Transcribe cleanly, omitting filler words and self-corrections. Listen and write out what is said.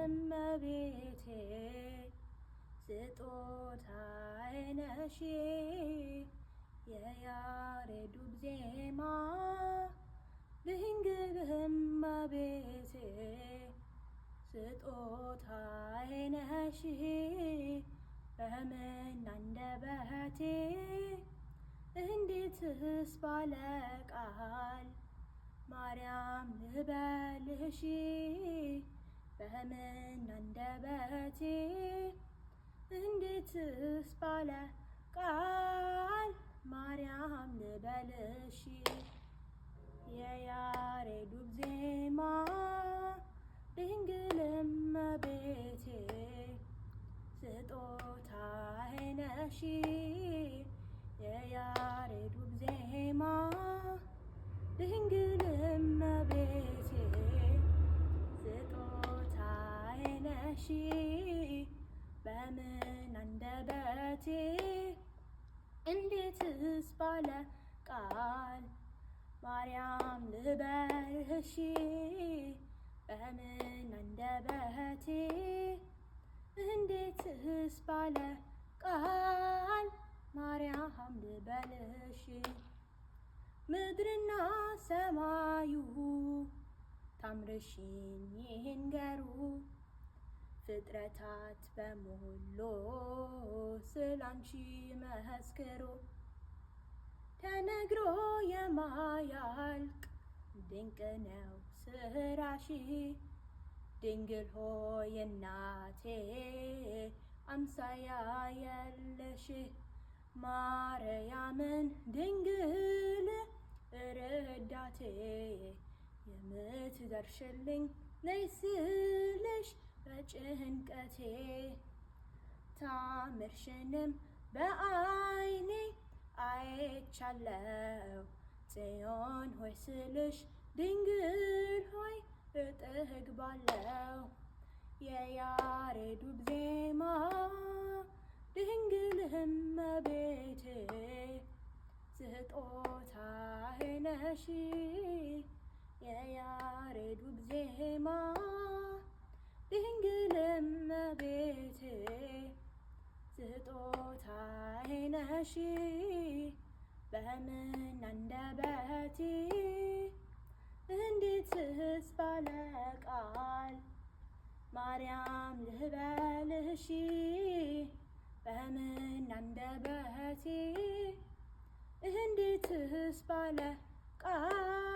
እመቤቴ ስጦታዬ ነሽ የያሬዱ ዜማ ድንግል እመቤቴ ስጦታዬ ነሽ በምን አንደበቴ እንዴትስ ባለ ቃል ማርያም ልበልሽ በምን አንደበቴ እንዴትስ ባለ ቃል ማርያም ልበልሽ የያሬዱ ዜማ ድንግል እመቤቴ ስጦታዬ ነሽ የያሬዱ ዜማ ድንግል እመቤቴ ስጦታዬ ነሽ በምን አንደበቴ እንዴትስ ባለ ቃል ማርያም ልበልሽ በምን አንደበቴ እንዴትስ ባለ ቃል ማርያም ልበልሽ ምድርና ሰማዩ ታምርሽን ይንገሩ ፍጥረታት በሙሉ ስላንቺ መስክሩ ተነግሮ የማያልቅ ድንቅ ነው ስራሽ ድንግል ሆይ እናቴ አምሳያ የለሽ ማርያምን ድንግል ረዳቴ የምትደርሽልኝ ነይ ስልሽ በጭንቀቴ ታምርሽንም በዓይኔ አይቻለው ጽዮን ሆይ ስልሽ ድንግል ሆይ እጠግባለው የያሬዱ ዜማ ድንግል እመቤቴ ስጦታዬ ነሽ የያሬዱ ዜማ ድንግል እመቤቴ ስጦታዬ ነሽ በምን አንደበቴ እንዴትስ ባለ ቃል ማርያም ልበልሽ በምን አንደበቴ እንዴትስ ባለ ቃል